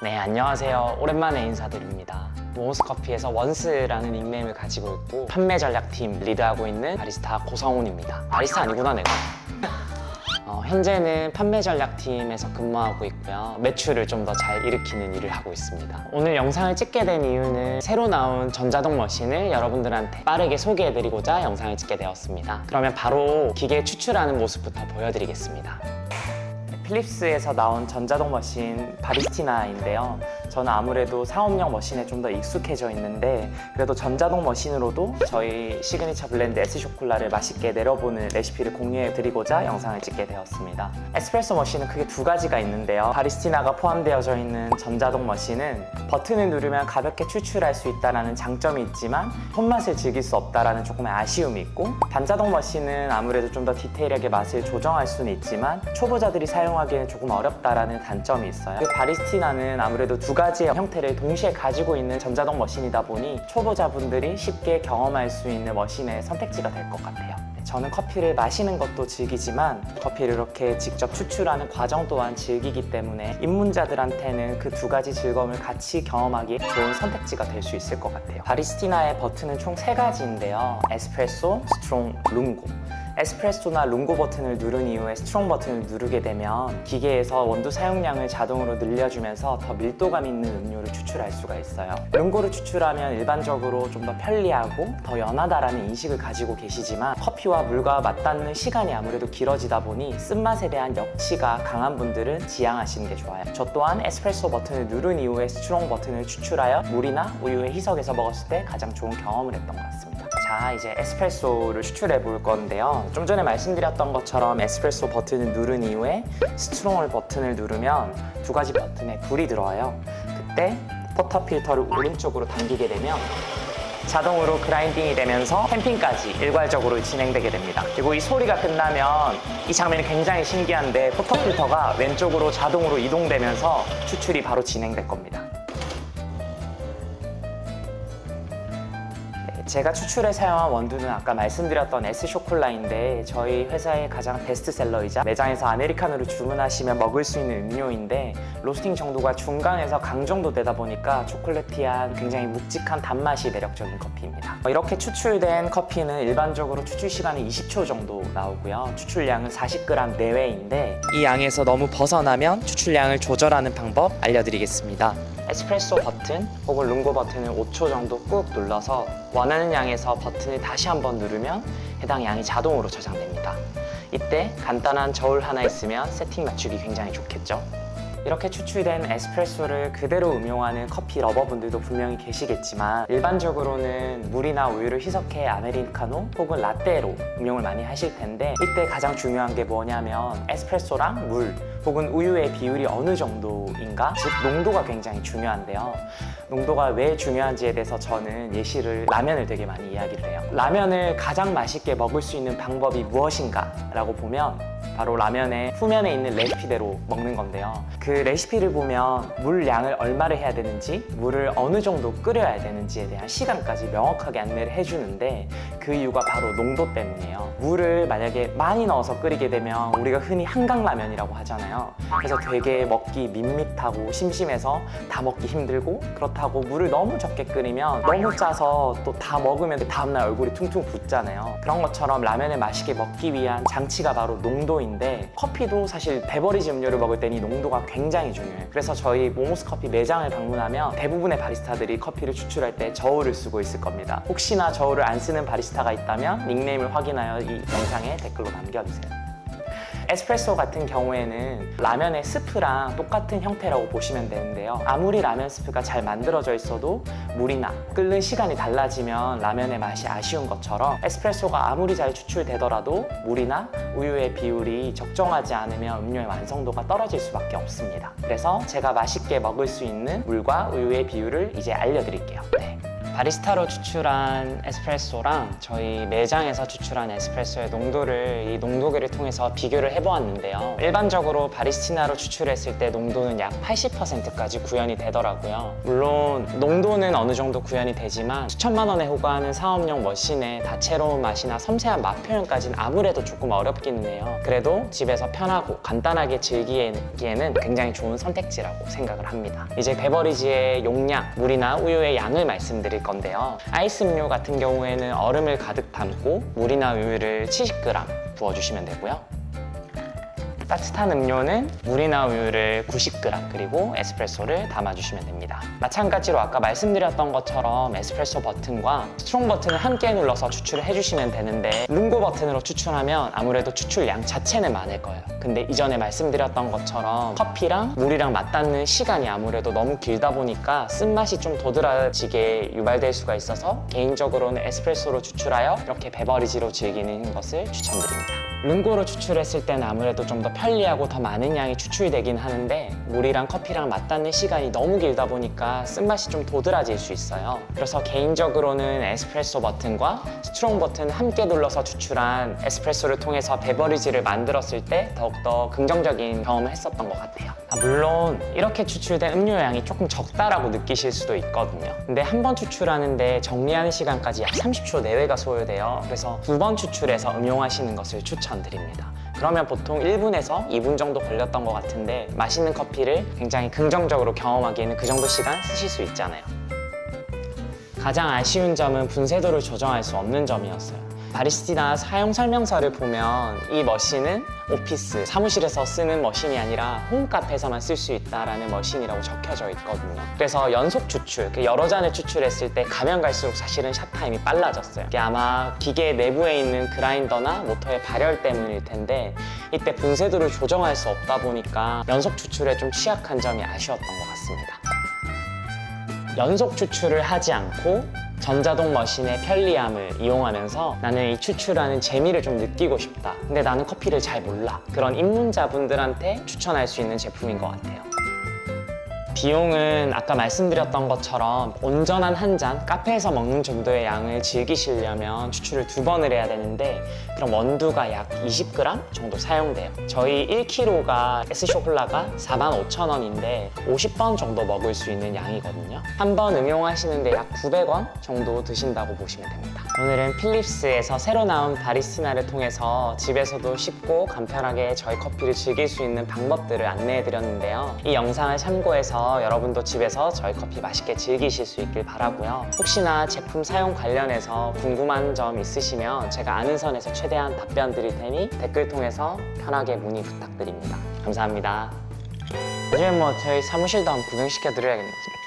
네, 안녕하세요. 오랜만에 인사드립니다. 모모스커피에서 원스라는 닉네임을 가지고 있고 판매 전략팀 리드하고 있는 바리스타 고성훈입니다. 바리스타 아니구나 내가. 현재는 판매 전략팀에서 근무하고 있고요. 매출을 좀 더 잘 일으키는 일을 하고 있습니다. 오늘 영상을 찍게 된 이유는 새로 나온 전자동 머신을 여러분들한테 빠르게 소개해드리고자 영상을 찍게 되었습니다. 그러면 바로 기계 추출하는 모습부터 보여드리겠습니다. 필립스에서 나온 전자동 머신 바리스티나인데요. 저는 아무래도 사업용 머신에 좀 더 익숙해져 있는데 그래도 전자동 머신으로도 저희 시그니처 블렌드 에스쇼콜라를 맛있게 내려보는 레시피를 공유해드리고자 영상을 찍게 되었습니다. 에스프레소 머신은 크게 두 가지가 있는데요. 바리스티나가 포함되어져 있는 전자동 머신은 버튼을 누르면 가볍게 추출할 수 있다는 장점이 있지만 손맛을 즐길 수 없다는 조금의 아쉬움이 있고, 단자동 머신은 아무래도 좀 더 디테일하게 맛을 조정할 수는 있지만 초보자들이 사용하기에는 조금 어렵다는 단점이 있어요. 바리스티나는 아무래도 두 가지의 형태를 동시에 가지고 있는 전자동 머신이다 보니 초보자분들이 쉽게 경험할 수 있는 머신의 선택지가 될 것 같아요. 저는 커피를 마시는 것도 즐기지만 커피를 이렇게 직접 추출하는 과정 또한 즐기기 때문에 입문자들한테는 그 두 가지 즐거움을 같이 경험하기에 좋은 선택지가 될 수 있을 것 같아요. 바리스티나의 버튼은 총 3가지인데요. 에스프레소, 스트롱, 룽고. 에스프레소나 룽고 버튼을 누른 이후에 스트롱 버튼을 누르게 되면 기계에서 원두 사용량을 자동으로 늘려주면서 더 밀도감 있는 음료를 추출할 수가 있어요. 룽고를 추출하면 일반적으로 좀 더 편리하고 더 연하다라는 인식을 가지고 계시지만 커피와 물과 맞닿는 시간이 아무래도 길어지다 보니 쓴맛에 대한 역치가 강한 분들은 지양하시는 게 좋아요. 저 또한 에스프레소 버튼을 누른 이후에 스트롱 버튼을 추출하여 물이나 우유에 희석해서 먹었을 때 가장 좋은 경험을 했던 것 같습니다. 자, 이제 에스프레소를 추출해 볼 건데요. 좀 전에 말씀드렸던 것처럼 에스프레소 버튼을 누른 이후에 스트롱 버튼을 누르면 두 가지 버튼에 불이 들어와요. 그때 포터 필터를 오른쪽으로 당기게 되면 자동으로 그라인딩이 되면서 캠핑까지 일괄적으로 진행되게 됩니다. 그리고 이 소리가 끝나면 이 장면이 굉장히 신기한데 포터 필터가 왼쪽으로 자동으로 이동되면서 추출이 바로 진행될 겁니다. 제가 추출에 사용한 원두는 아까 말씀드렸던 에스쇼콜라인데 저희 회사의 가장 베스트셀러이자 매장에서 아메리카노를 주문하시면 먹을 수 있는 음료인데 로스팅 정도가 중간에서 강 정도 되다 보니까 초콜릿티한 굉장히 묵직한 단맛이 매력적인 커피입니다. 이렇게 추출된 커피는 일반적으로 추출 시간은 20초 정도 나오고요. 추출량은 40g 내외인데 이 양에서 너무 벗어나면 추출량을 조절하는 방법 알려드리겠습니다. 에스프레소 버튼 혹은 룽고 버튼을 5초 정도 꾹 눌러서 원하는 양에서 버튼을 다시 한번 누르면 해당 양이 자동으로 저장됩니다. 이때 간단한 저울 하나 있으면 세팅 맞추기 굉장히 좋겠죠. 이렇게 추출된 에스프레소를 그대로 음용하는 커피 러버분들도 분명히 계시겠지만 일반적으로는 물이나 우유를 희석해 아메리카노 혹은 라떼로 음용을 많이 하실 텐데 이때 가장 중요한 게 뭐냐면 에스프레소랑 물 혹은 우유의 비율이 어느 정도인가? 즉 농도가 굉장히 중요한데요. 농도가 왜 중요한지에 대해서 저는 예시를 라면을 되게 많이 이야기를 해요. 라면을 가장 맛있게 먹을 수 있는 방법이 무엇인가? 라고 보면 바로 라면의 후면에 있는 레시피대로 먹는 건데요. 그 레시피를 보면 물 양을 얼마를 해야 되는지, 물을 어느 정도 끓여야 되는지에 대한 시간까지 명확하게 안내를 해주는데 그 이유가 바로 농도 때문이에요. 물을 만약에 많이 넣어서 끓이게 되면 우리가 흔히 한강라면이라고 하잖아요. 그래서 되게 먹기 밋밋하고 심심해서 다 먹기 힘들고, 그렇다고 물을 너무 적게 끓이면 너무 짜서 또 다 먹으면 다음날 얼굴이 퉁퉁 붓잖아요. 그런 것처럼 라면을 맛있게 먹기 위한 장치가 바로 농도인데 커피도 사실 베버리지 음료를 먹을 때는 이 농도가 굉장히 중요해요. 그래서 저희 모모스커피 매장을 방문하면 대부분의 바리스타들이 커피를 추출할 때 저울을 쓰고 있을 겁니다. 혹시나 저울을 안 쓰는 바리스타가 있다면 닉네임을 확인하여 이 영상에 댓글로 남겨주세요. 에스프레소 같은 경우에는 라면의 스프랑 똑같은 형태라고 보시면 되는데요. 아무리 라면 스프가 잘 만들어져 있어도 물이나 끓는 시간이 달라지면 라면의 맛이 아쉬운 것처럼 에스프레소가 아무리 잘 추출되더라도 물이나 우유의 비율이 적정하지 않으면 음료의 완성도가 떨어질 수밖에 없습니다. 그래서 제가 맛있게 먹을 수 있는 물과 우유의 비율을 이제 알려드릴게요. 바리스타로 추출한 에스프레소랑 저희 매장에서 추출한 에스프레소의 농도를 이 농도계를 통해서 비교를 해보았는데요. 일반적으로 바리스티나로 추출했을 때 농도는 약 80%까지 구현이 되더라고요. 물론 농도는 어느 정도 구현이 되지만 수천만 원에 호가하는 사업용 머신의 다채로운 맛이나 섬세한 맛 표현까지는 아무래도 조금 어렵기는 해요. 그래도 집에서 편하고 간단하게 즐기기에는 굉장히 좋은 선택지라고 생각을 합니다. 이제 베버리지의 용량, 물이나 우유의 양을 말씀드릴 건데요. 아이스 음료 같은 경우에는 얼음을 가득 담고 물이나 우유를 70g 부어주시면 되고요. 따뜻한 음료는 물이나 우유를 90g 그리고 에스프레소를 담아주시면 됩니다. 마찬가지로 아까 말씀드렸던 것처럼 에스프레소 버튼과 스트롱 버튼을 함께 눌러서 추출을 해주시면 되는데 룽고 버튼으로 추출하면 아무래도 추출량 자체는 많을 거예요. 근데 이전에 말씀드렸던 것처럼 커피랑 물이랑 맞닿는 시간이 아무래도 너무 길다 보니까 쓴맛이 좀 도드라지게 유발될 수가 있어서 개인적으로는 에스프레소로 추출하여 이렇게 베버리지로 즐기는 것을 추천드립니다. 룽고로 추출했을 때는 아무래도 좀 더 편리하고 더 많은 양이 추출되긴 하는데 물이랑 커피랑 맞닿는 시간이 너무 길다 보니까 쓴맛이 좀 도드라질 수 있어요. 그래서 개인적으로는 에스프레소 버튼과 스트롱 버튼을 함께 눌러서 추출한 에스프레소를 통해서 베버리지를 만들었을 때 더욱더 긍정적인 경험을 했었던 것 같아요. 물론 이렇게 추출된 음료 양이 조금 적다라고 느끼실 수도 있거든요. 근데 한 번 추출하는데 정리하는 시간까지 약 30초 내외가 소요돼요. 그래서 2번 추출해서 음용하시는 것을 추천드립니다. 그러면 보통 1분에서 2분 정도 걸렸던 것 같은데 맛있는 커피를 굉장히 긍정적으로 경험하기에는 그 정도 시간 쓰실 수 있잖아요. 가장 아쉬운 점은 분쇄도를 조정할 수 없는 점이었어요. 바리스티나 사용 설명서를 보면 이 머신은 오피스, 사무실에서 쓰는 머신이 아니라 홈카페에서만 쓸 수 있다라는 머신이라고 적혀져 있거든요. 그래서 연속 추출, 여러 잔을 추출했을 때 가면 갈수록 사실은 샷타임이 빨라졌어요. 이게 아마 기계 내부에 있는 그라인더나 모터의 발열 때문일 텐데 이때 분쇄도를 조정할 수 없다 보니까 연속 추출에 좀 취약한 점이 아쉬웠던 것 같습니다. 연속 추출을 하지 않고 전자동 머신의 편리함을 이용하면서 나는 이 추출하는 재미를 좀 느끼고 싶다. 근데 나는 커피를 잘 몰라. 그런 입문자분들한테 추천할 수 있는 제품인 것 같아요. 비용은 아까 말씀드렸던 것처럼 온전한 한 잔, 카페에서 먹는 정도의 양을 즐기시려면 추출을 2번을 해야 되는데 그럼 원두가 약 20g 정도 사용돼요. 저희 1kg가 에스쇼콜라가 45,000원인데 50번 정도 먹을 수 있는 양이거든요. 한 번 응용하시는데 약 900원 정도 드신다고 보시면 됩니다. 오늘은 필립스에서 새로 나온 바리스티나를 통해서 집에서도 쉽고 간편하게 저희 커피를 즐길 수 있는 방법들을 안내해 드렸는데요. 이 영상을 참고해서 여러분도 집에서 저희 커피 맛있게 즐기실 수 있길 바라고요. 혹시나 제품 사용 관련해서 궁금한 점 있으시면 제가 아는 선에서 최대한 답변 드릴 테니 댓글 통해서 편하게 문의 부탁드립니다. 감사합니다. 나중에 저희 사무실도 한번 구경시켜 드려야겠네요.